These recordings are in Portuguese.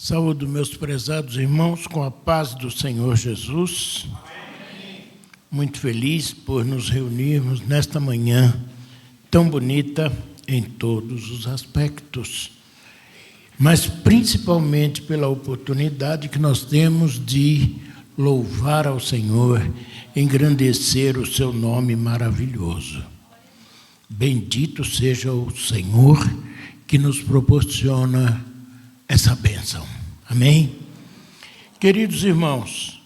Saúdo meus prezados irmãos com a paz do Senhor Jesus. Amém. Muito feliz por nos reunirmos nesta manhã tão bonita em todos os aspectos, mas principalmente pela oportunidade que nós temos de louvar ao Senhor, engrandecer o seu nome maravilhoso. Bendito seja o Senhor que nos proporciona essa bênção. Amém? Queridos irmãos,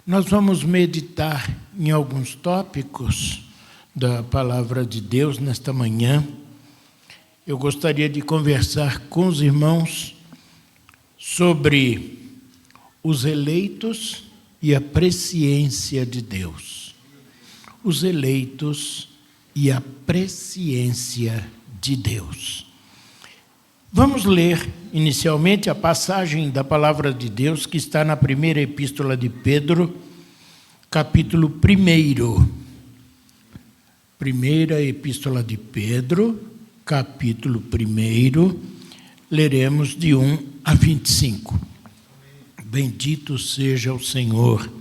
nós vamos meditar em alguns tópicos da palavra de Deus nesta manhã. Eu gostaria de conversar com os irmãos sobre os eleitos e a presciência de Deus. Os eleitos e a presciência de Deus. Vamos ler inicialmente a passagem da palavra de Deus que está na primeira epístola de Pedro, capítulo 1. Primeira epístola de Pedro, capítulo 1, leremos de 1 a 25. Bendito seja o Senhor,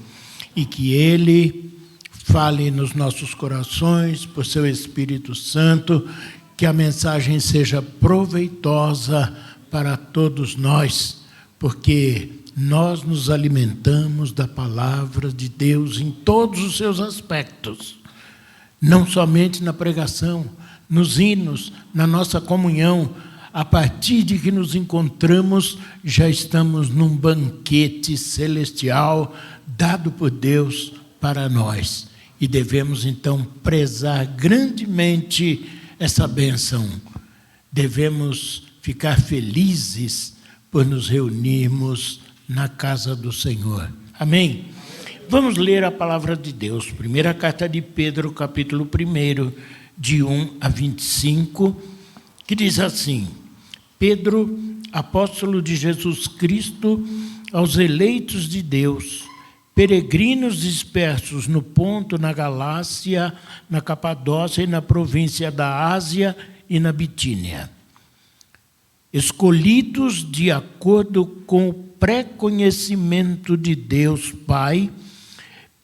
e que Ele fale nos nossos corações, por seu Espírito Santo, que a mensagem seja proveitosa para todos nós, porque nós nos alimentamos da palavra de Deus em todos os seus aspectos, não somente na pregação, nos hinos, na nossa comunhão. A partir de que nos encontramos, já estamos num banquete celestial dado por Deus para nós. E devemos, então, prezar grandemente essa bênção. Devemos ficar felizes por nos reunirmos na casa do Senhor. Amém? Vamos ler a palavra de Deus. Primeira carta de Pedro, capítulo 1, de 1 a 25, que diz assim: Pedro, apóstolo de Jesus Cristo, aos eleitos de Deus, peregrinos dispersos no Ponto, na Galácia, na Capadócia e na província da Ásia e na Bitínia, escolhidos de acordo com o pré-conhecimento de Deus Pai,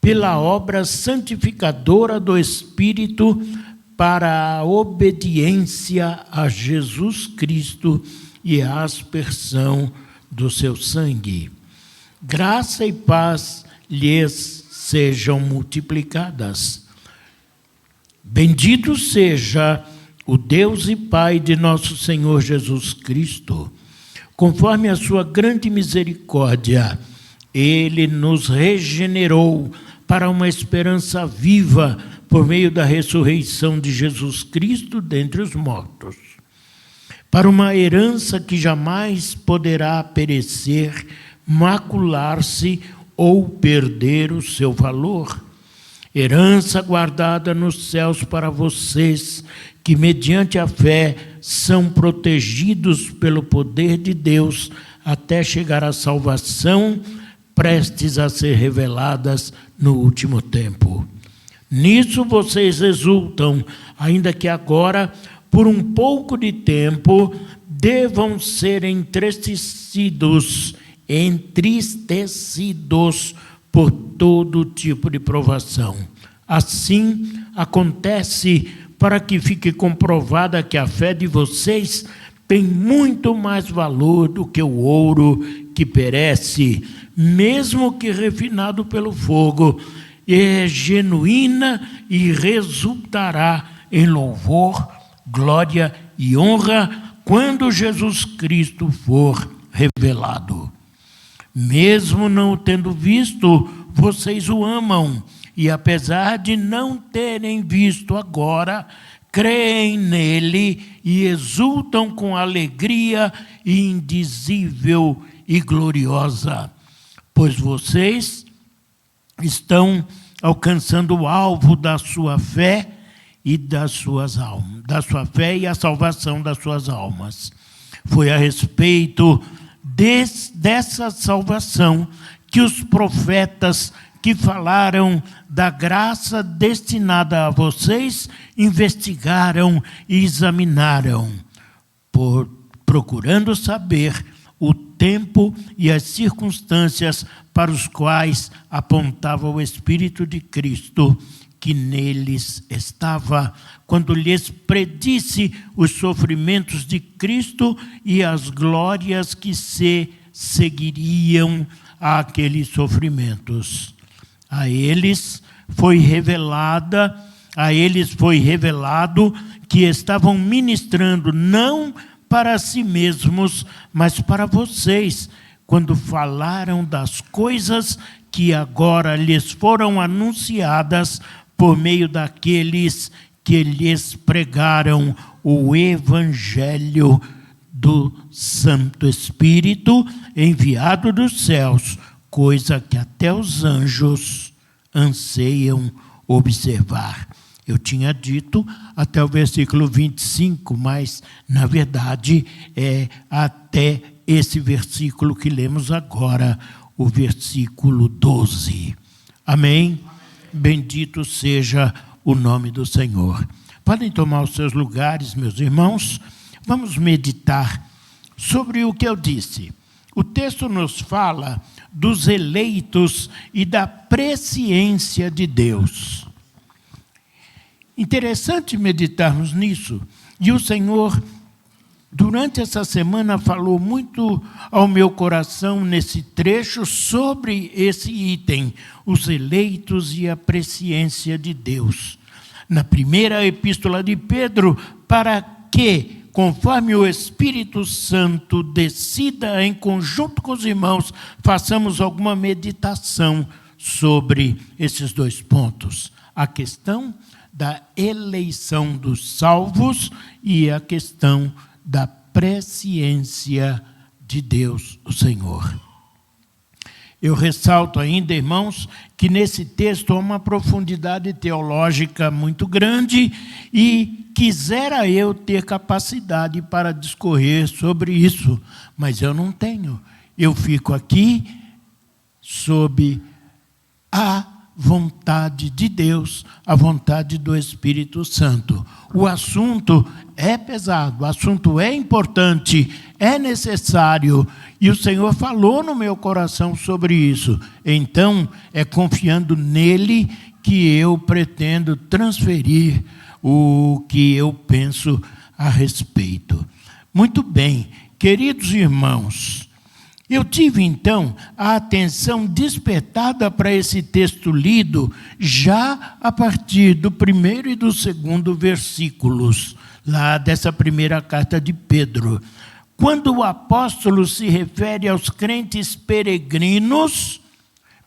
pela obra santificadora do Espírito, para a obediência a Jesus Cristo e a aspersão do seu sangue. Graça e paz lhes sejam multiplicadas. Bendito seja o Deus e Pai de nosso Senhor Jesus Cristo. Conforme a sua grande misericórdia, Ele nos regenerou para uma esperança viva por meio da ressurreição de Jesus Cristo dentre os mortos, para uma herança que jamais poderá perecer, macular-se ou perder o seu valor. Herança guardada nos céus para vocês, que mediante a fé são protegidos pelo poder de Deus até chegar à salvação, prestes a ser reveladas no último tempo. Nisso vocês exultam, ainda que agora, por um pouco de tempo, devam ser entristecidos por todo tipo de provação. Assim, acontece para que fique comprovada que a fé de vocês tem muito mais valor do que o ouro que perece, mesmo que refinado pelo fogo, é genuína e resultará em louvor, glória e honra quando Jesus Cristo for revelado. Mesmo não o tendo visto, vocês o amam, e apesar de não terem visto agora, creem nele e exultam com alegria indizível e gloriosa, pois vocês estão alcançando o alvo da sua fé e das suas almas, da sua fé e a salvação das suas almas. Foi a respeito dessa salvação que os profetas que falaram da graça destinada a vocês investigaram e examinaram, procurando saber o tempo e as circunstâncias para os quais apontava o Espírito de Cristo que neles estava, quando lhes predisse os sofrimentos de Cristo e as glórias que se seguiriam àqueles sofrimentos. A eles foi revelado que estavam ministrando não para si mesmos, mas para vocês, quando falaram das coisas que agora lhes foram anunciadas por meio daqueles que lhes pregaram o Evangelho do Santo Espírito, enviado dos céus, coisa que até os anjos anseiam observar. Eu tinha dito até o versículo 25, mas, na verdade, é até esse versículo que lemos agora, o versículo 12. Amém? Bendito seja o nome do Senhor. Podem tomar os seus lugares, meus irmãos. Vamos meditar sobre o que eu disse. O texto nos fala dos eleitos e da presciência de Deus. Interessante meditarmos nisso. E o Senhor, durante essa semana, falou muito ao meu coração nesse trecho sobre esse item, os eleitos e a presciência de Deus. Na primeira epístola de Pedro, para que, conforme o Espírito Santo decida em conjunto com os irmãos, façamos alguma meditação sobre esses dois pontos. A questão da eleição dos salvos e a questão da presciência de Deus, o Senhor. Eu ressalto ainda, irmãos, que nesse texto há uma profundidade teológica muito grande e quisera eu ter capacidade para discorrer sobre isso, mas eu não tenho. Eu fico aqui sob a vontade de Deus, a vontade do Espírito Santo. O assunto é pesado, o assunto é importante, é necessário, e o Senhor falou no meu coração sobre isso. Então, é confiando nele que eu pretendo transferir o que eu penso a respeito. Muito bem, queridos irmãos, eu tive, então, a atenção despertada para esse texto lido já a partir do primeiro e do segundo versículos, lá dessa primeira carta de Pedro. Quando o apóstolo se refere aos crentes peregrinos,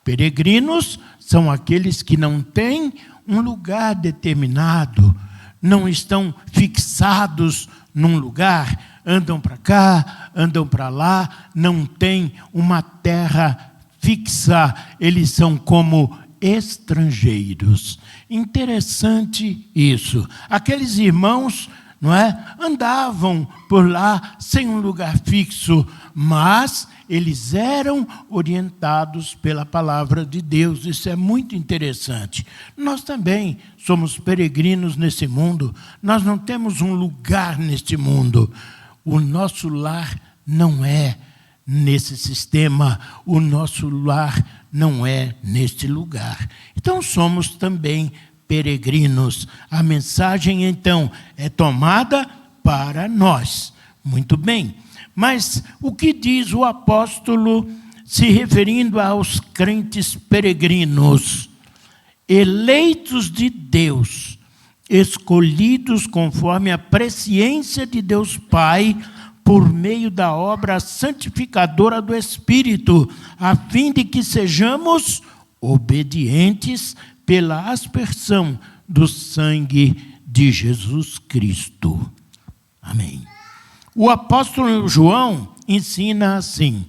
peregrinos são aqueles que não têm um lugar determinado, não estão fixados num lugar, andam para cá, andam para lá, não tem uma terra fixa, eles são como estrangeiros. Interessante isso. Aqueles irmãos, não é, andavam por lá sem um lugar fixo, mas eles eram orientados pela palavra de Deus. Isso é muito interessante. Nós também somos peregrinos nesse mundo, nós não temos um lugar neste mundo. O nosso lar não é nesse sistema, o nosso lar não é neste lugar. Então, somos também peregrinos. A mensagem, então, é tomada para nós. Muito bem. Mas o que diz o apóstolo se referindo aos crentes peregrinos? Eleitos de Deus, escolhidos conforme a presciência de Deus Pai, por meio da obra santificadora do Espírito, a fim de que sejamos obedientes pela aspersão do sangue de Jesus Cristo. Amém. O apóstolo João ensina assim: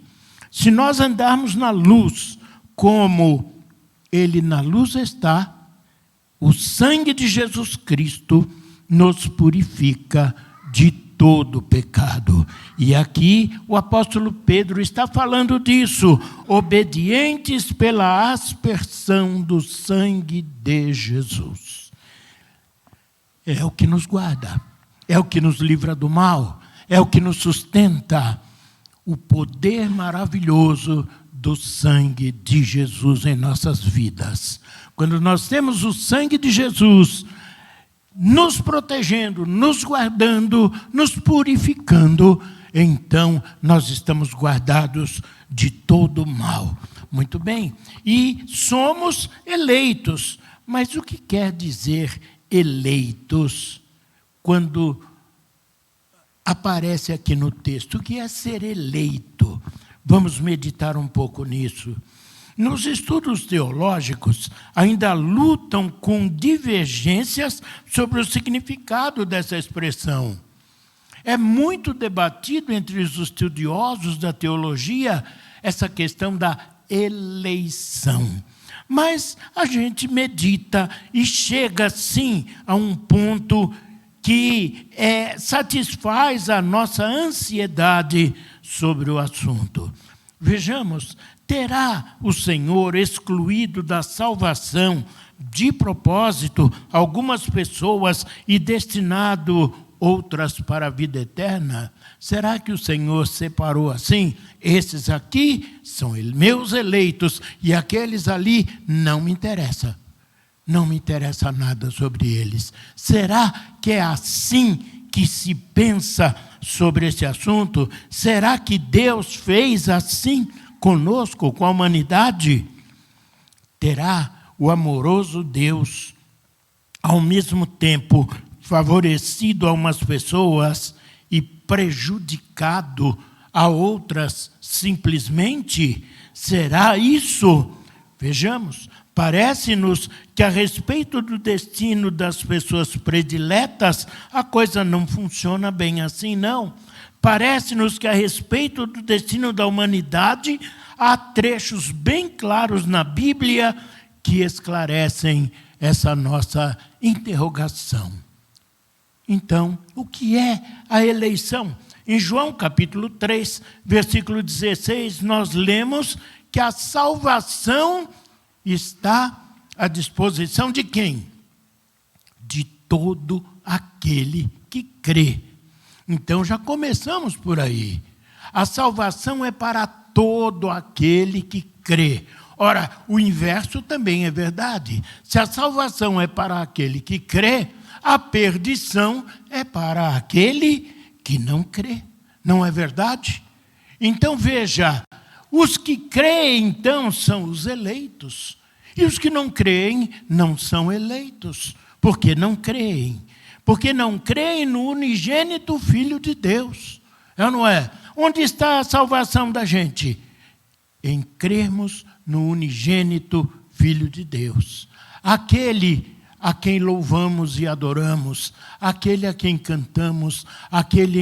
se nós andarmos na luz, como ele na luz está, o sangue de Jesus Cristo nos purifica de todo pecado. E aqui o apóstolo Pedro está falando disso, obedientes pela aspersão do sangue de Jesus. É o que nos guarda, é o que nos livra do mal, é o que nos sustenta. o poder maravilhoso do sangue de Jesus em nossas vidas. Quando nós temos o sangue de Jesus nos protegendo, nos guardando, nos purificando, então nós estamos guardados de todo mal. Muito bem. E somos eleitos. Mas o que quer dizer eleitos quando aparece aqui no texto? O que é ser eleito? Vamos meditar um pouco nisso. Nos estudos teológicos, ainda lutam com divergências sobre o significado dessa expressão. É muito debatido entre os estudiosos da teologia essa questão da eleição. Mas a gente medita e chega, sim, a um ponto que satisfaz a nossa ansiedade sobre o assunto. Vejamos, terá o Senhor excluído da salvação, de propósito, algumas pessoas e destinado outras para a vida eterna? Será que o Senhor separou assim? Esses aqui são meus eleitos e aqueles ali não me interessam. Não me interessa nada sobre eles. Será que é assim que se pensa sobre esse assunto? Será que Deus fez assim conosco, com a humanidade? Terá o amoroso Deus, ao mesmo tempo, favorecido a umas pessoas e prejudicado a outras simplesmente? Será isso? Vejamos, parece-nos que a respeito do destino das pessoas prediletas, a coisa não funciona bem assim, não. Parece-nos que a respeito do destino da humanidade, há trechos bem claros na Bíblia que esclarecem essa nossa interrogação. Então, o que é a eleição? Em João capítulo 3, versículo 16, nós lemos que a salvação está à disposição de quem? De todo aquele que crê. Então, já começamos por aí. A salvação é para todo aquele que crê. Ora, o inverso também é verdade. Se a salvação é para aquele que crê, a perdição é para aquele que não crê. Não é verdade? Então, veja, os que creem, então, são os eleitos. E os que não creem, não são eleitos. Porque não creem. Porque não creem no unigênito Filho de Deus. É ou não é? Onde está a salvação da gente? Em crermos no unigênito Filho de Deus. Aquele a quem louvamos e adoramos, aquele a quem cantamos, aquele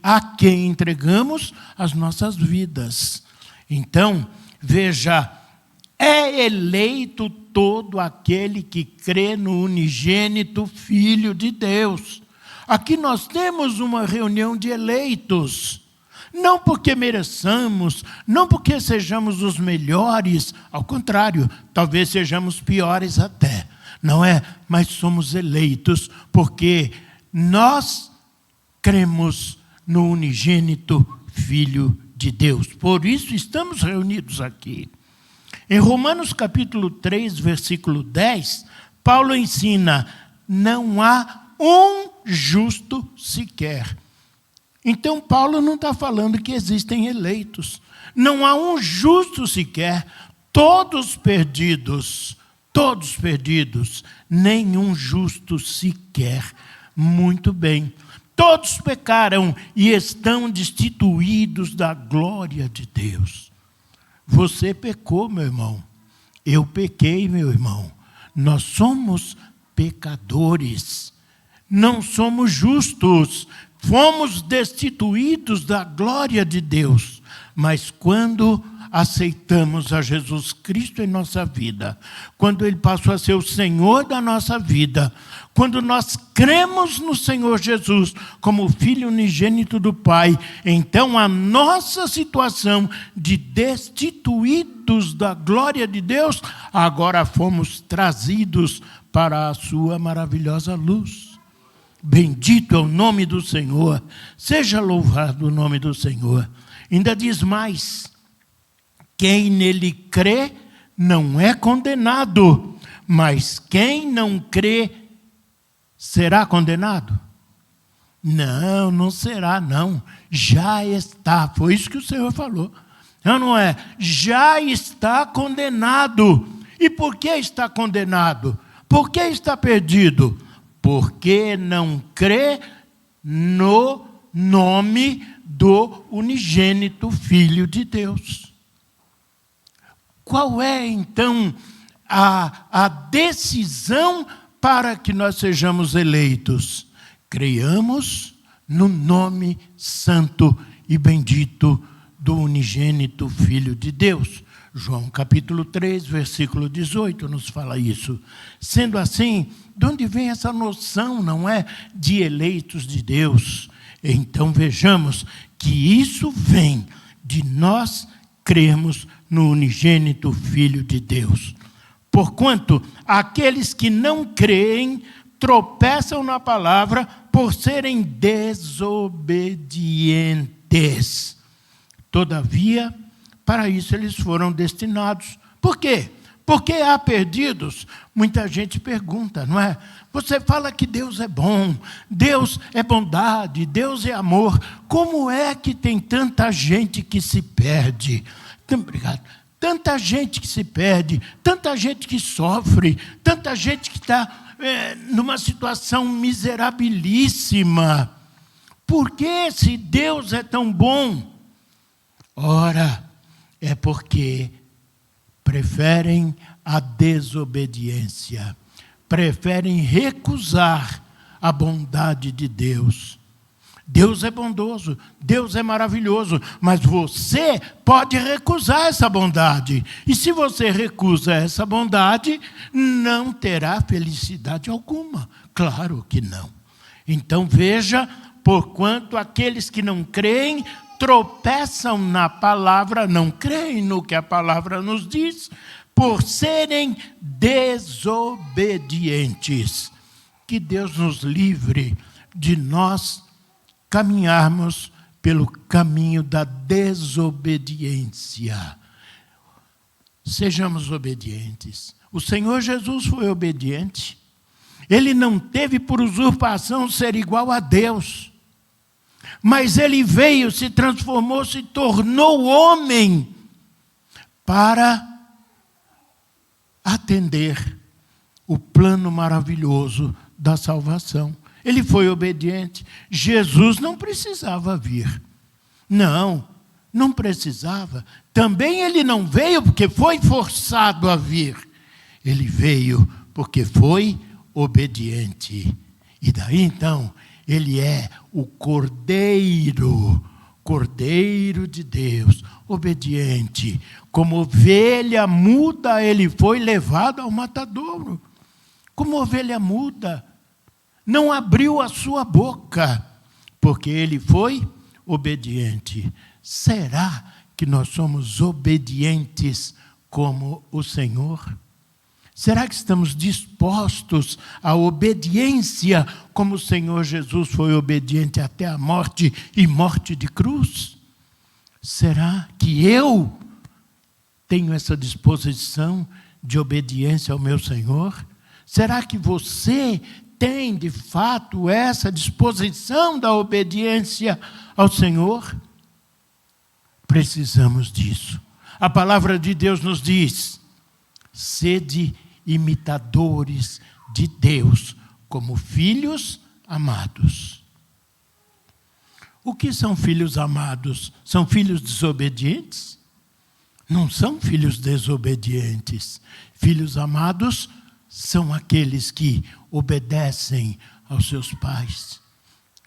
a quem entregamos as nossas vidas. Então, veja, é eleito todo aquele que crê no unigênito Filho de Deus. Aqui nós temos uma reunião de eleitos. Não porque mereçamos, não porque sejamos os melhores, ao contrário, talvez sejamos piores até, não é? Mas somos eleitos porque nós cremos no unigênito Filho de Deus. Por isso estamos reunidos aqui. Em Romanos capítulo 3, versículo 10, Paulo ensina: não há um justo sequer. Então, Paulo não está falando que existem eleitos. Não há um justo sequer. Todos perdidos, nenhum justo sequer. Muito bem. Todos pecaram e estão destituídos da glória de Deus. Você pecou, meu irmão. Eu pequei, meu irmão. Nós somos pecadores. Não somos justos. Fomos destituídos da glória de Deus. Mas quando aceitamos a Jesus Cristo em nossa vida, quando Ele passou a ser o Senhor da nossa vida, quando nós cremos no Senhor Jesus como Filho unigênito do Pai, então a nossa situação de destituídos da glória de Deus, agora fomos trazidos para a sua maravilhosa luz. Bendito é o nome do Senhor, seja louvado o nome do Senhor. Ainda diz mais: quem nele crê não é condenado, mas quem não crê será condenado? Não, não será, não. Já está. Foi isso que o Senhor falou. Não é? Já está condenado. E por que está condenado? Por que está perdido? Porque não crê no nome do unigênito Filho de Deus. Qual é, então, a decisão para que nós sejamos eleitos? Creiamos no nome santo e bendito do unigênito Filho de Deus. João capítulo 3, versículo 18, nos fala isso. Sendo assim, de onde vem essa noção, não é, de eleitos de Deus? Então vejamos que isso vem de nós crermos no unigênito Filho de Deus. Porquanto aqueles que não creem tropeçam na palavra por serem desobedientes. Todavia, para isso eles foram destinados. Por quê? Porque há perdidos. Muita gente pergunta, não é? Você fala que Deus é bom, Deus é bondade, Deus é amor. Como é que tem tanta gente que se perde? Obrigado. Tanta gente que se perde, tanta gente que sofre, tanta gente que está numa situação miserabilíssima. Por que, se Deus é tão bom? Ora, é porque preferem a desobediência, preferem recusar a bondade de Deus. Deus é bondoso, Deus é maravilhoso, mas você pode recusar essa bondade. E se você recusa essa bondade, não terá felicidade alguma. Claro que não. Então veja, porquanto aqueles que não creem tropeçam na palavra, não creem no que a palavra nos diz, por serem desobedientes. Que Deus nos livre de nós caminharmos pelo caminho da desobediência. Sejamos obedientes. O Senhor Jesus foi obediente. Ele não teve por usurpação ser igual a Deus. Mas ele veio, se transformou, se tornou homem para atender o plano maravilhoso da salvação. Ele foi obediente. Jesus não precisava vir. Não precisava. Também ele não veio porque foi forçado a vir. Ele veio porque foi obediente. E daí então, ele é o Cordeiro de Deus, obediente. Como ovelha muda, ele foi levado ao matadouro. Como ovelha muda, não abriu a sua boca, porque ele foi obediente. Será que nós somos obedientes como o Senhor? Será que estamos dispostos à obediência como o Senhor Jesus foi obediente até a morte e morte de cruz? Será que eu tenho essa disposição de obediência ao meu Senhor? Será que você tem, de fato, essa disposição da obediência ao Senhor? Precisamos disso. A palavra de Deus nos diz: sede imitadores de Deus, como filhos amados. O que são filhos amados? São filhos desobedientes? Não são filhos desobedientes. Filhos amados são aqueles que obedecem aos seus pais.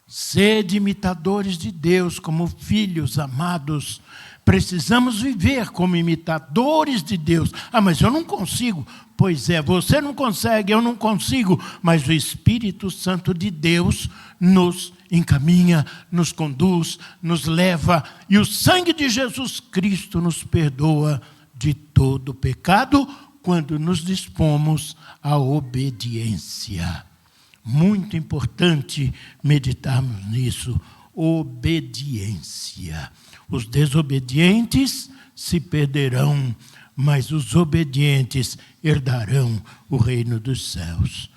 Sede imitadores de Deus, como filhos amados. Precisamos viver como imitadores de Deus. Mas eu não consigo. Pois é, você não consegue, eu não consigo. Mas o Espírito Santo de Deus nos encaminha, nos conduz, nos leva. E o sangue de Jesus Cristo nos perdoa de todo pecado quando nos dispomos à obediência. Muito importante meditarmos nisso. Obediência. Os desobedientes se perderão, mas os obedientes herdarão o reino dos céus.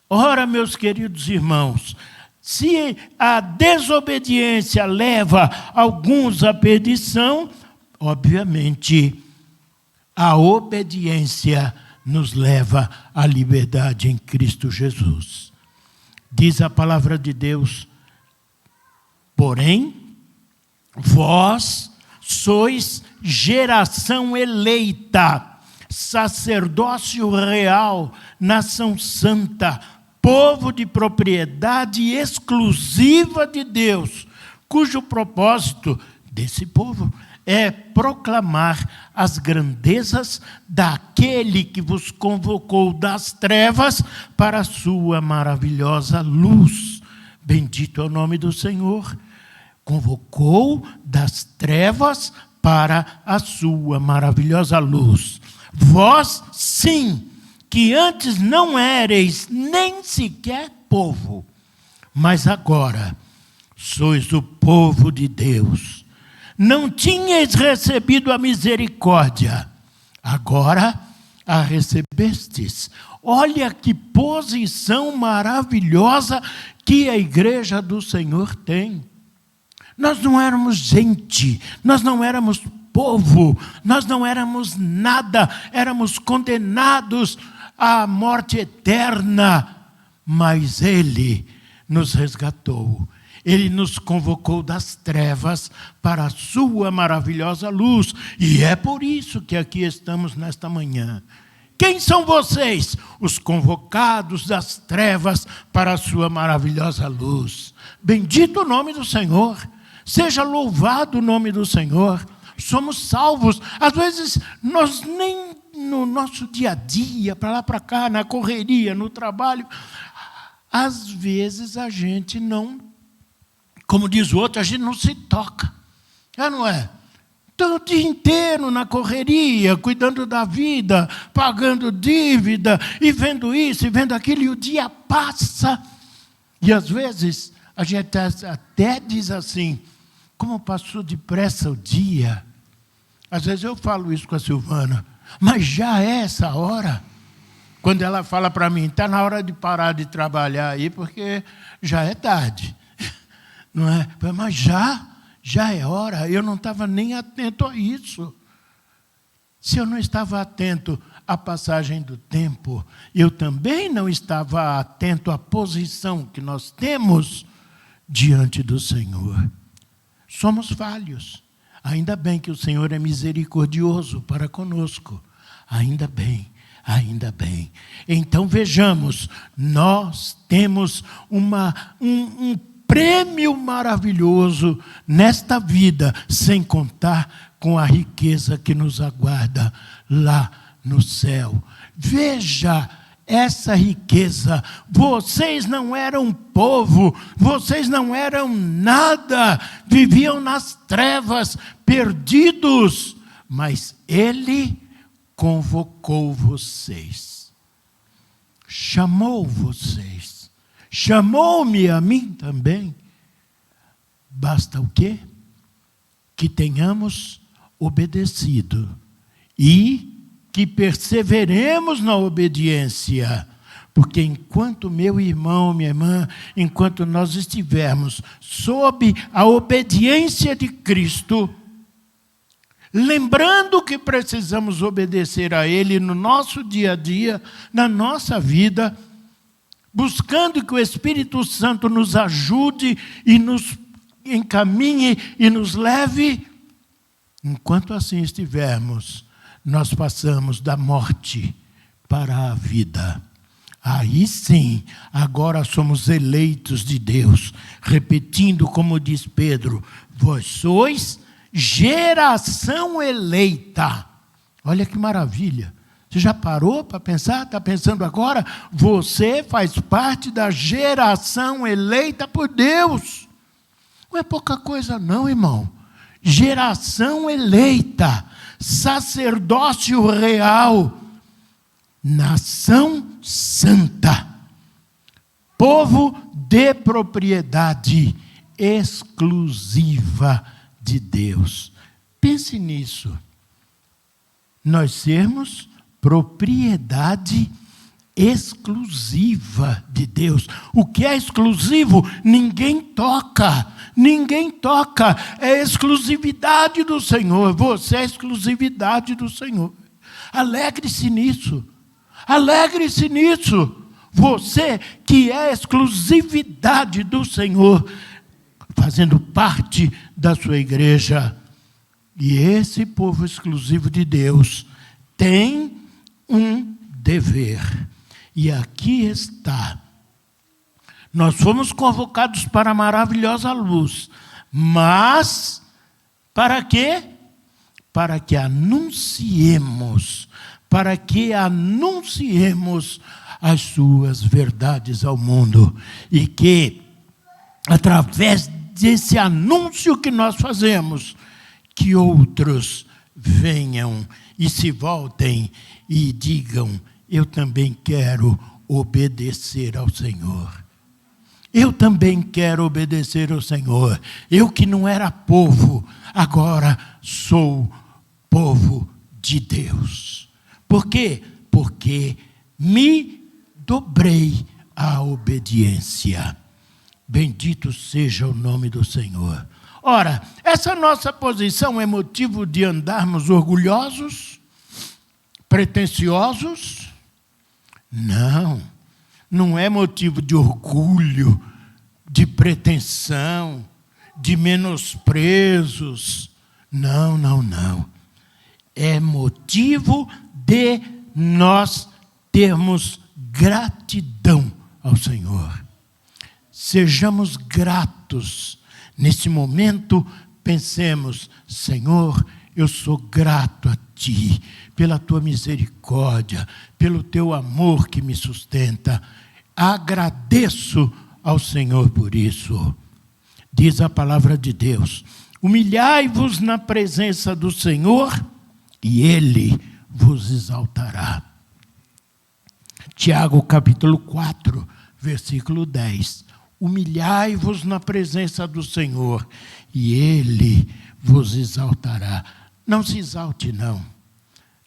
Ora, meus queridos irmãos, se a desobediência leva alguns à perdição, obviamente a obediência nos leva à liberdade em Cristo Jesus. Diz a palavra de Deus: porém, vós sois geração eleita, sacerdócio real, nação santa, povo de propriedade exclusiva de Deus, cujo propósito desse povo é proclamar as grandezas daquele que vos convocou das trevas para a sua maravilhosa luz. Bendito é o nome do Senhor. Convocou das trevas para a sua maravilhosa luz. Vós, sim, que antes não éreis nem sequer povo, mas agora sois o povo de Deus. Não tinhais recebido a misericórdia, agora a recebestes. Olha que posição maravilhosa que a igreja do Senhor tem. Nós não éramos gente, nós não éramos povo, nós não éramos nada, éramos condenados à morte eterna, mas Ele nos resgatou. Ele nos convocou das trevas para a sua maravilhosa luz. E é por isso que aqui estamos nesta manhã. Quem são vocês? Os convocados das trevas para a sua maravilhosa luz. Bendito o nome do Senhor. Seja louvado o nome do Senhor. Somos salvos. Às vezes, nós nem no nosso dia a dia, para lá para cá, na correria, no trabalho, às vezes a gente não, como diz o outro, a gente não se toca. Não é? Então, o dia inteiro na correria, cuidando da vida, pagando dívida, e vendo isso, e vendo aquilo, e o dia passa. E às vezes, a gente até diz assim, como passou depressa o dia. Às vezes eu falo isso com a Silvana, mas já é essa hora. Quando ela fala para mim, está na hora de parar de trabalhar aí, porque já é tarde. Não é? Mas já é hora, eu não estava nem atento a isso. Se eu não estava atento à passagem do tempo, eu também não estava atento à posição que nós temos diante do Senhor. Somos falhos. Ainda bem que o Senhor é misericordioso para conosco. Ainda bem, ainda bem. Então vejamos, nós temos um prêmio maravilhoso nesta vida, sem contar com a riqueza que nos aguarda lá no céu. Veja essa riqueza. Vocês não eram povo, vocês não eram nada, viviam nas trevas, perdidos, mas Ele convocou vocês, chamou vocês, chamou-me a mim também. Basta o quê? Que tenhamos obedecido e que perseveremos na obediência, porque enquanto meu irmão, minha irmã, enquanto nós estivermos sob a obediência de Cristo, lembrando que precisamos obedecer a Ele no nosso dia a dia, na nossa vida, buscando que o Espírito Santo nos ajude e nos encaminhe e nos leve, enquanto assim estivermos, nós passamos da morte para a vida. Aí sim, agora somos eleitos de Deus. Repetindo como diz Pedro, vós sois geração eleita. Olha que maravilha. Você já parou para pensar? Está pensando agora? Você faz parte da geração eleita por Deus. Não é pouca coisa não, irmão. Geração eleita. Sacerdócio real, nação santa, povo de propriedade exclusiva de Deus. Pense nisso. Nós sermos propriedade exclusiva de Deus. O que é exclusivo, ninguém toca. Ninguém toca. É exclusividade do Senhor. Você é exclusividade do Senhor. Alegre-se nisso. Alegre-se nisso. Você que é exclusividade do Senhor, fazendo parte da sua igreja. E esse povo exclusivo de Deus tem um dever. E aqui está. Nós fomos convocados para a maravilhosa luz. Mas, para quê? Para que anunciemos. Para que anunciemos as suas verdades ao mundo. E que, através desse anúncio que nós fazemos, que outros venham e se voltem e digam: eu também quero obedecer ao Senhor. Eu também quero obedecer ao Senhor. Eu que não era povo, agora sou povo de Deus. Por quê? Porque me dobrei à obediência. Bendito seja o nome do Senhor. Ora, essa nossa posição é motivo de andarmos orgulhosos, pretensiosos? Não, não é motivo de orgulho, de pretensão, de menosprezos. Não, não, não. É motivo de nós termos gratidão ao Senhor. Sejamos gratos. Nesse momento, pensemos: Senhor, eu sou grato a Ti, pela Tua misericórdia, pelo Teu amor que me sustenta. Agradeço ao Senhor por isso. Diz a palavra de Deus: humilhai-vos na presença do Senhor e Ele vos exaltará. Tiago capítulo 4, versículo 10. Humilhai-vos na presença do Senhor, e Ele vos exaltará. Não se exalte, não.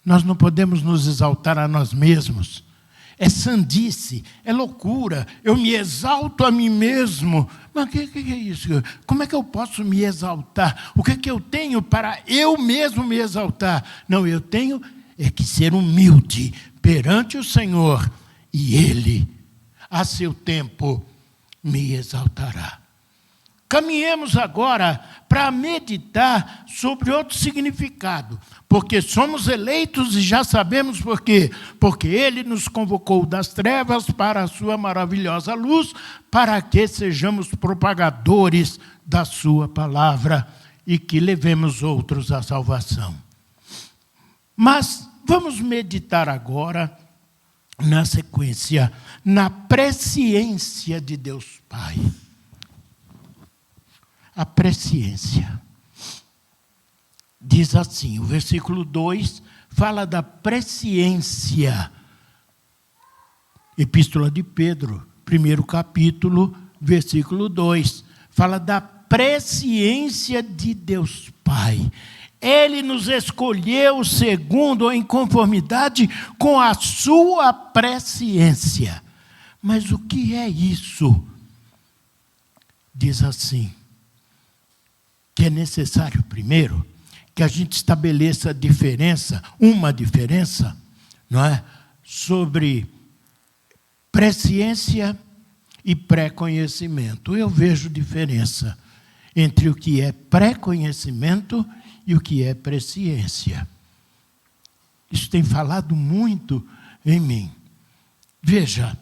Nós não podemos nos exaltar a nós mesmos. É sandice, é loucura. Eu me exalto a mim mesmo. Mas o que é isso? Como é que eu posso me exaltar? O que é que eu tenho para eu mesmo me exaltar? Não, eu tenho que ser humilde perante o Senhor, e Ele, a seu tempo, me exaltará. Caminhemos agora para meditar sobre outro significado, porque somos eleitos e já sabemos por quê. Porque Ele nos convocou das trevas para a sua maravilhosa luz, para que sejamos propagadores da sua palavra e que levemos outros à salvação. Mas vamos meditar agora, na sequência, na presciência de Deus Pai. A presciência. Diz assim, o versículo 2 fala da presciência. Epístola de Pedro, 1º capítulo, versículo 2. Fala da presciência de Deus Pai. Ele nos escolheu segundo ou em conformidade com a sua presciência. Mas o que é isso? Diz assim, que é necessário primeiro que a gente estabeleça a diferença, uma diferença, não é? Sobre presciência e pré-conhecimento. Eu vejo diferença entre o que é pré-conhecimento e o que é presciência. Isso tem falado muito em mim. Veja,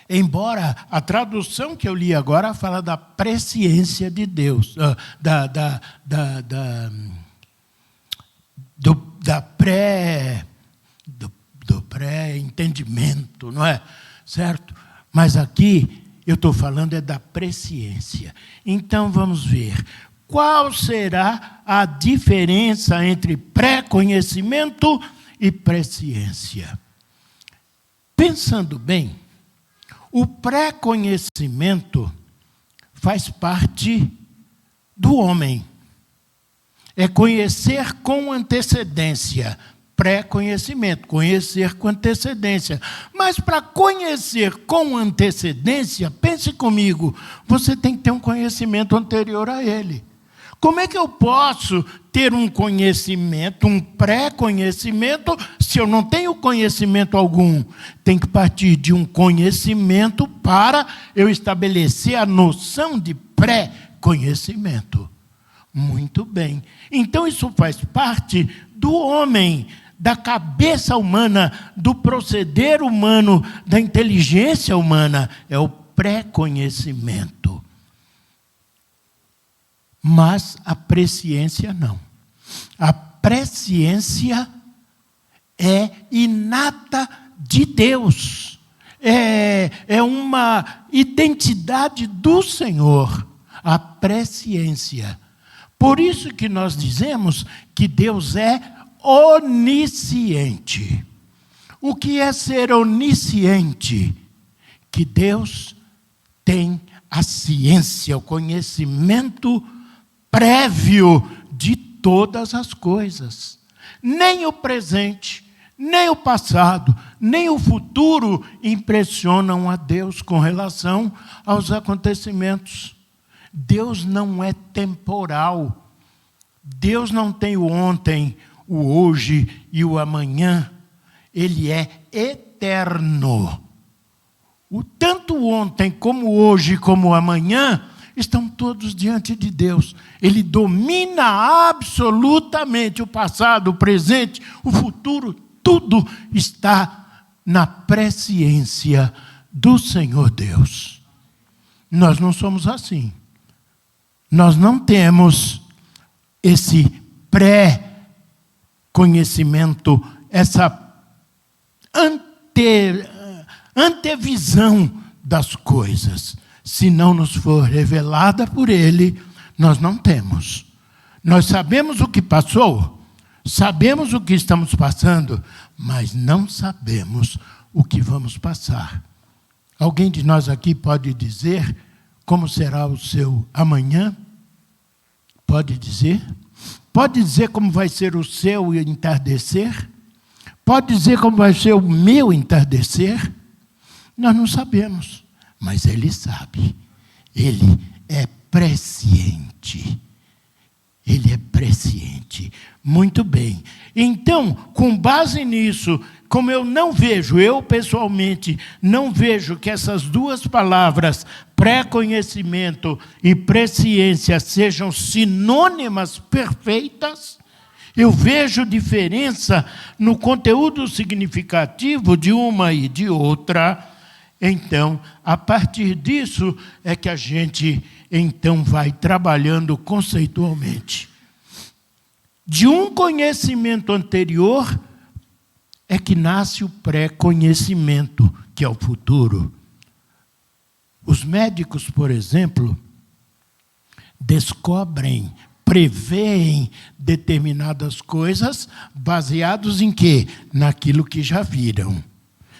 embora a tradução que eu li agora fala da presciência de Deus, do pré-entendimento, não é? Certo? Mas aqui eu estou falando é da presciência. Então vamos ver. Qual será a diferença entre pré-conhecimento e presciência? Pensando bem, o pré-conhecimento faz parte do homem. É conhecer com antecedência. Pré-conhecimento, conhecer com antecedência. Mas para conhecer com antecedência, pense comigo, você tem que ter um conhecimento anterior a ele. Como é que eu posso ter um conhecimento, um pré-conhecimento, se eu não tenho conhecimento algum? Tem que partir de um conhecimento para eu estabelecer a noção de pré-conhecimento. Muito bem. Então, isso faz parte do homem, da cabeça humana, do proceder humano, da inteligência humana. É o pré-conhecimento. Mas a presciência não. A presciência é inata de Deus. É uma identidade do Senhor. A presciência. Por isso que nós dizemos que Deus é onisciente. O que é ser onisciente? Que Deus tem a ciência, o conhecimento prévio de todas as coisas. Nem o presente, nem o passado, nem o futuro impressionam a Deus com relação aos acontecimentos. Deus não é temporal. Deus não tem o ontem, o hoje e o amanhã. Ele é eterno. Tanto o ontem como o hoje como o amanhã estão todos diante de Deus. Ele domina absolutamente o passado, o presente, o futuro. Tudo está na presciência do Senhor Deus. Nós não somos assim. Nós não temos esse pré-conhecimento, essa antevisão das coisas. Se não nos for revelada por Ele, nós não temos. Nós sabemos o que passou, sabemos o que estamos passando, mas não sabemos o que vamos passar. Alguém de nós aqui pode dizer como será o seu amanhã? Pode dizer? Pode dizer como vai ser o seu entardecer? Pode dizer como vai ser o meu entardecer? Nós não sabemos, mas Ele sabe. Ele é presciente. Ele é presciente. Muito bem. Então, com base nisso, como eu pessoalmente, não vejo que essas duas palavras, pré-conhecimento e presciência, sejam sinônimas perfeitas, eu vejo diferença no conteúdo significativo de uma e de outra. Então, a partir disso é que a gente, então, vai trabalhando conceitualmente. De um conhecimento anterior é que nasce o pré-conhecimento, que é o futuro. Os médicos, por exemplo, descobrem, preveem determinadas coisas baseados em quê? Naquilo que já viram.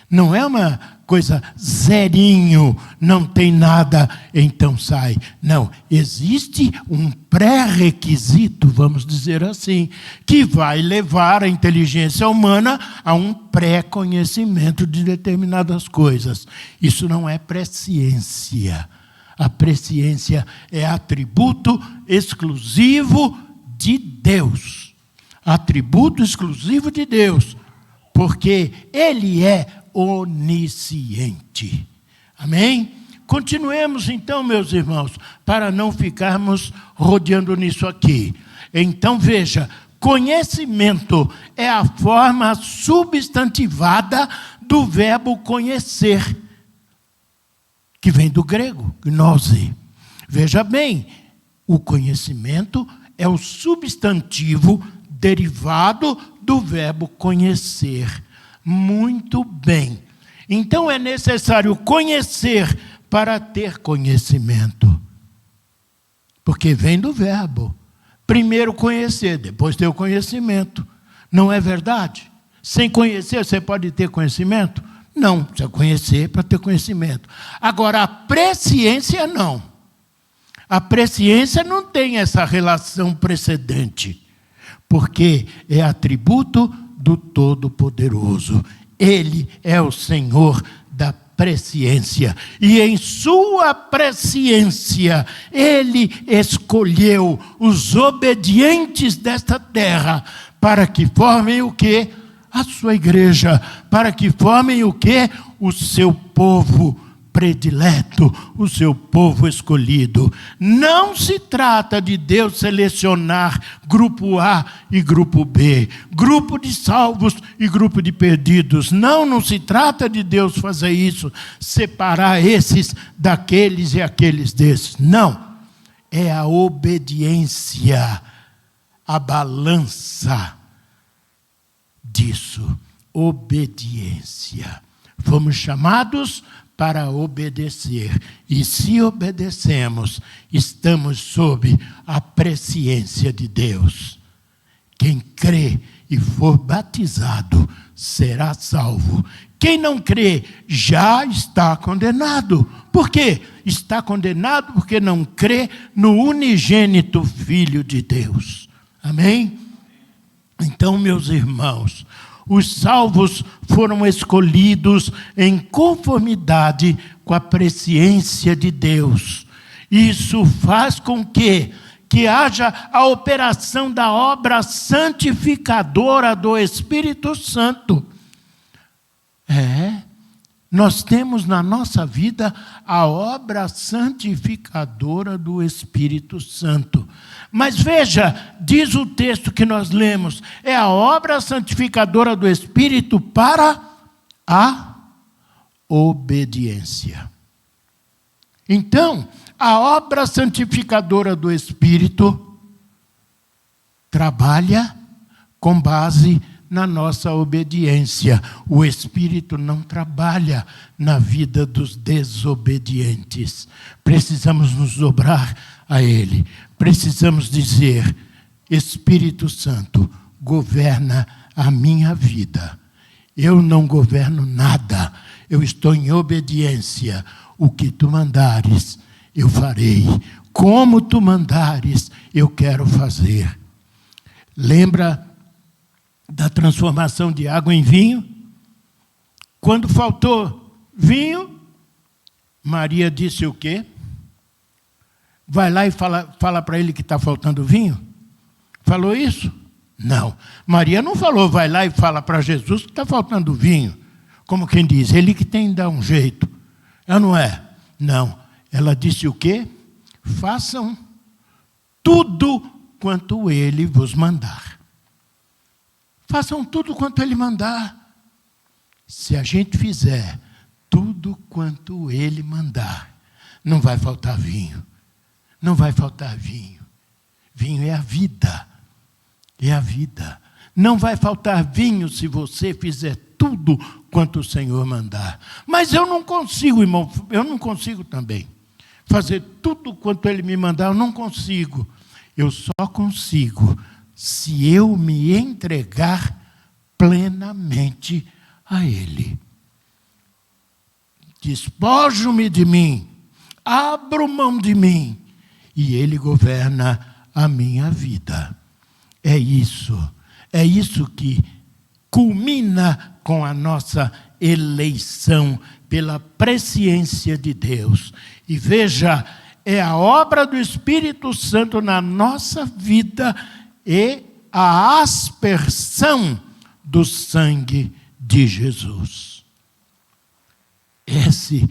Não é uma coisa zerinho, não tem nada, então sai. Não, existe um pré-requisito, vamos dizer assim, que vai levar a inteligência humana a um pré-conhecimento de determinadas coisas. Isso não é presciência. A presciência é atributo exclusivo de Deus. Atributo exclusivo de Deus, porque Ele é onisciente. Amém? Continuemos então, meus irmãos, para não ficarmos rodeando nisso aqui. Então, veja, conhecimento é a forma substantivada do verbo conhecer, que vem do grego, gnose. Veja bem, o conhecimento é o substantivo derivado do verbo conhecer. Muito bem. Então é necessário conhecer para ter conhecimento. Porque vem do verbo. Primeiro conhecer, depois ter o conhecimento. Não é verdade? Sem conhecer, você pode ter conhecimento? Não, precisa conhecer para ter conhecimento. Agora, a presciência não. A presciência não tem essa relação precedente. porque é atributo do Todo-Poderoso. Ele é o Senhor da presciência, e em sua presciência Ele escolheu os obedientes desta terra para que formem o quê? A sua igreja, para que formem o quê? O seu povo predileto, o seu povo escolhido. Não se trata de Deus selecionar grupo A e grupo B, grupo de salvos e grupo de perdidos. Não se trata de Deus fazer isso, separar esses daqueles e aqueles desses. Não, é a obediência, a balança disso. Obediência. Fomos chamados para obedecer. E se obedecemos, estamos sob a presciência de Deus. Quem crê e for batizado será salvo. Quem não crê já está condenado. Por quê? Está condenado porque não crê no unigênito Filho de Deus. Amém? Então, meus irmãos, os salvos foram escolhidos em conformidade com a presciência de Deus. Isso faz com que haja a operação da obra santificadora do Espírito Santo. Nós temos na nossa vida a obra santificadora do Espírito Santo. Mas veja, diz o texto que nós lemos, é a obra santificadora do Espírito para a obediência. Então, a obra santificadora do Espírito trabalha com base na nossa obediência. O Espírito não trabalha na vida dos desobedientes. Precisamos nos dobrar a Ele. Precisamos dizer: Espírito Santo, governa a minha vida. Eu não governo nada. Eu estou em obediência. O que tu mandares, eu farei. Como tu mandares, eu quero fazer. Lembra da transformação de água em vinho? Quando faltou vinho, Maria disse o quê? Vai lá e fala para ele que está faltando vinho? Falou isso? Não. Maria não falou, vai lá e fala para Jesus que está faltando vinho. Como quem diz, ele que tem que dar um jeito. Não é? Não. Ela disse o quê? Façam tudo quanto ele vos mandar. Façam tudo quanto ele mandar. Se a gente fizer tudo quanto ele mandar, não vai faltar vinho. Não vai faltar vinho. Vinho é a vida. É a vida. Não vai faltar vinho se você fizer tudo quanto o Senhor mandar. Mas eu não consigo, irmão. Eu não consigo também. Fazer tudo quanto ele me mandar, eu não consigo. Eu só consigo se eu me entregar plenamente a Ele. Despojo-me de mim, abro mão de mim, e Ele governa a minha vida. É isso que culmina com a nossa eleição pela presciência de Deus. E veja, é a obra do Espírito Santo na nossa vida e a aspersão do sangue de Jesus. Esse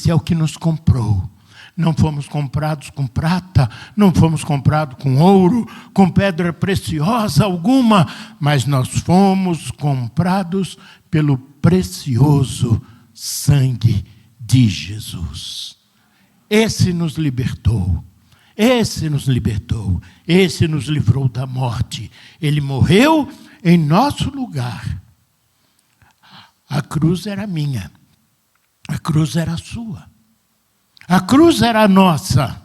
é o que nos comprou. Não fomos comprados com prata, não fomos comprados com ouro, com pedra preciosa alguma, mas nós fomos comprados pelo precioso sangue de Jesus. Esse nos libertou. Esse nos libertou. Esse nos livrou da morte. Ele morreu em nosso lugar. A cruz era minha. A cruz era sua. A cruz era nossa.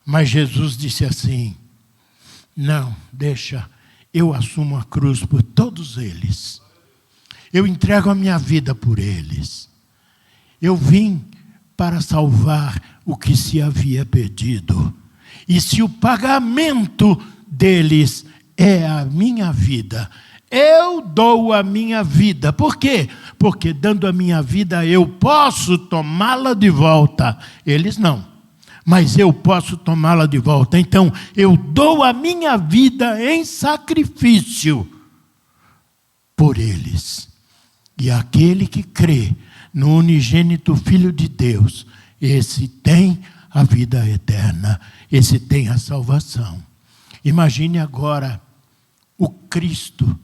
Mas Jesus disse assim: não, deixa, eu assumo a cruz por todos eles. Eu entrego a minha vida por eles. Eu vim para salvar o que se havia perdido. E se o pagamento deles é a minha vida. Eu dou a minha vida. Por quê? Porque dando a minha vida eu posso tomá-la de volta. Eles não. Mas eu posso tomá-la de volta. Então, eu dou a minha vida em sacrifício por eles. E aquele que crê no unigênito Filho de Deus, esse tem a vida eterna. Esse tem a salvação. Imagine agora o Cristo,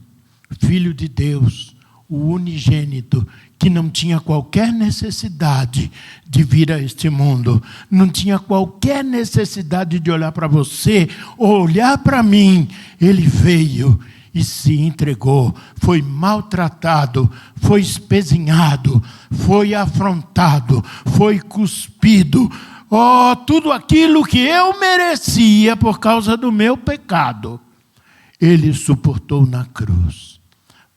Filho de Deus, o unigênito, que não tinha qualquer necessidade de vir a este mundo, não tinha qualquer necessidade de olhar para você ou olhar para mim. Ele veio e se entregou, foi maltratado, foi espezinhado, foi afrontado, foi cuspido. Oh, tudo aquilo que eu merecia por causa do meu pecado, Ele suportou na cruz,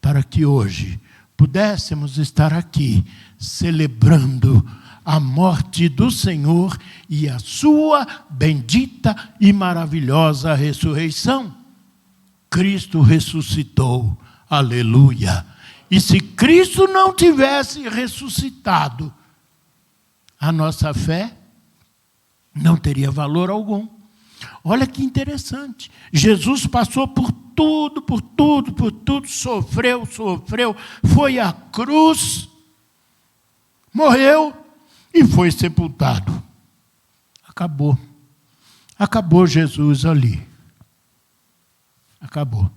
para que hoje pudéssemos estar aqui celebrando a morte do Senhor e a sua bendita e maravilhosa ressurreição. Cristo ressuscitou, aleluia. E se Cristo não tivesse ressuscitado, a nossa fé não teria valor algum. Olha que interessante. Jesus passou por tudo, sofreu, foi à cruz, morreu e foi sepultado. Acabou. Acabou Jesus ali. Acabou.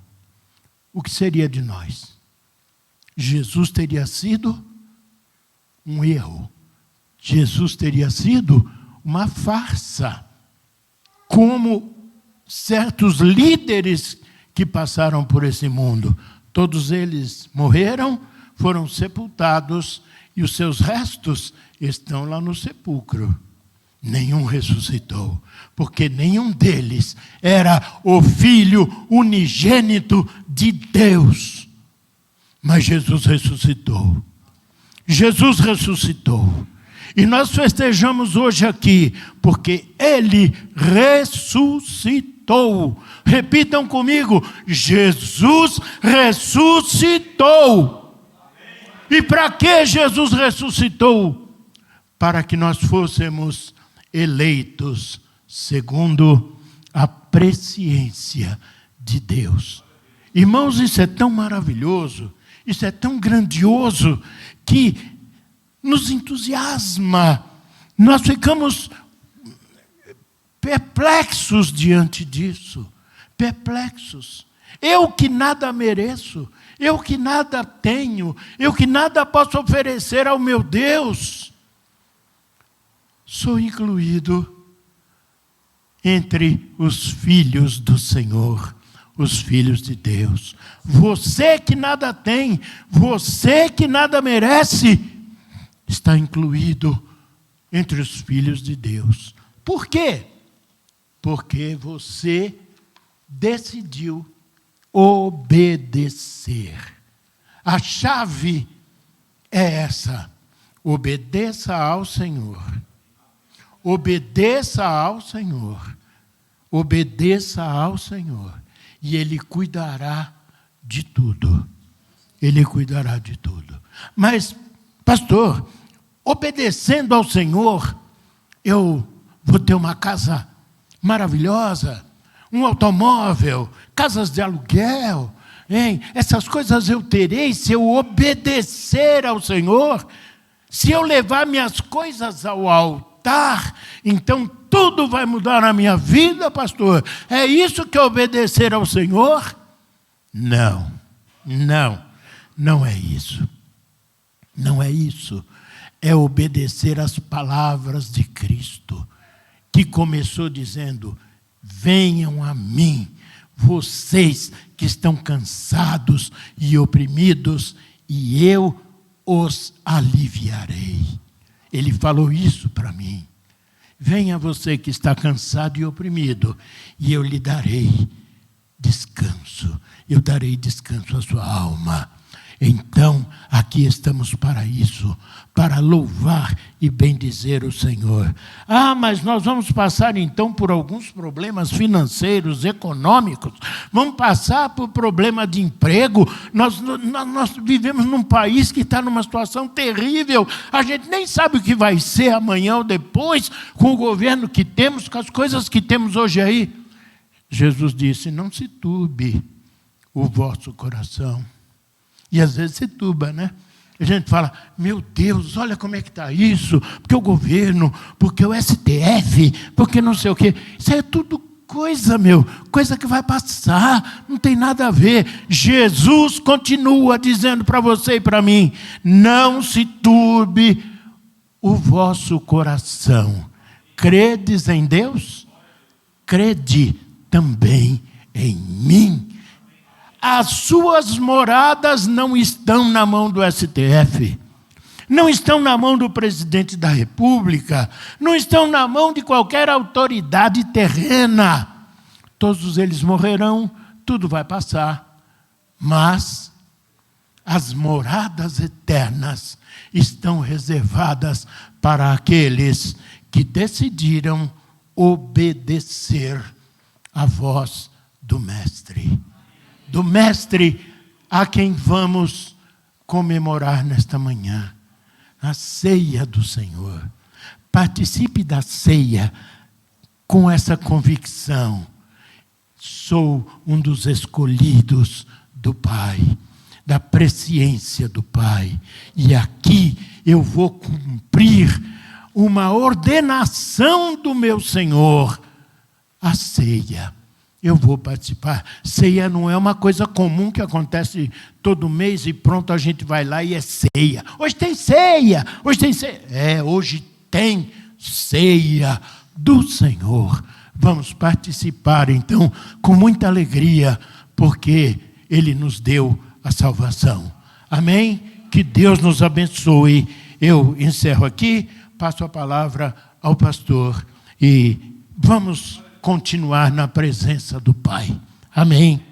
O que seria de nós? Jesus teria sido um erro. Jesus teria sido uma farsa. Como certos líderes que passaram por esse mundo. Todos eles morreram, foram sepultados e os seus restos estão lá no sepulcro. Nenhum ressuscitou, porque nenhum deles era o Filho unigênito de Deus. Mas Jesus ressuscitou. Jesus ressuscitou. E nós festejamos hoje aqui, porque Ele ressuscitou. Repitam comigo, Jesus ressuscitou. E para que Jesus ressuscitou? Para que nós fôssemos eleitos segundo a presciência de Deus. Irmãos, isso é tão maravilhoso, isso é tão grandioso, que nos entusiasma. Nós ficamos perplexos diante disso. Perplexos. Eu que nada mereço, eu que nada tenho, eu que nada posso oferecer ao meu Deus, sou incluído entre os filhos do Senhor, os filhos de Deus. Você que nada tem, você que nada merece, está incluído entre os filhos de Deus. Por quê? Porque você decidiu obedecer. A chave é essa: obedeça ao Senhor. Obedeça ao Senhor. Obedeça ao Senhor. E Ele cuidará de tudo. Ele cuidará de tudo. Mas, pastor, obedecendo ao Senhor, eu vou ter uma casa maravilhosa, um automóvel, casas de aluguel, hein? Essas coisas eu terei se eu obedecer ao Senhor. Se eu levar minhas coisas ao altar, então tudo vai mudar na minha vida, pastor. É isso que é obedecer ao Senhor? Não, não é isso. Não é isso. É obedecer às palavras de Cristo, que começou dizendo: venham a mim, vocês que estão cansados e oprimidos, e eu os aliviarei. Ele falou isso para mim. Venha você que está cansado e oprimido, e eu lhe darei descanso. Eu darei descanso à sua alma. Então, aqui estamos para isso, para louvar e bendizer o Senhor. Mas nós vamos passar então por alguns problemas financeiros, econômicos, vamos passar por problema de emprego. Nós vivemos num país que está numa situação terrível, a gente nem sabe o que vai ser amanhã ou depois, com o governo que temos, com as coisas que temos hoje aí. Jesus disse, não se turbe o vosso coração. E às vezes se turba, né? A gente fala, meu Deus, olha como é que está isso, porque o governo, porque o STF, porque não sei o quê. Isso é tudo coisa que vai passar, não tem nada a ver. Jesus continua dizendo para você e para mim, não se turbe o vosso coração. Credes em Deus? Crede também em mim. As suas moradas não estão na mão do STF, não estão na mão do presidente da República, não estão na mão de qualquer autoridade terrena. Todos eles morrerão, tudo vai passar, mas as moradas eternas estão reservadas para aqueles que decidiram obedecer à voz do Mestre. Do Mestre a quem vamos comemorar nesta manhã, a ceia do Senhor. Participe da ceia com essa convicção. Sou um dos escolhidos do Pai, da presciência do Pai. E aqui eu vou cumprir uma ordenação do meu Senhor, a ceia. Eu vou participar. Ceia não é uma coisa comum que acontece todo mês e pronto, a gente vai lá e é ceia. Hoje tem ceia, hoje tem ceia. Hoje tem ceia do Senhor. Vamos participar então com muita alegria, porque Ele nos deu a salvação. Amém? Que Deus nos abençoe. Eu encerro aqui, passo a palavra ao pastor e vamos continuar na presença do Pai. Amém.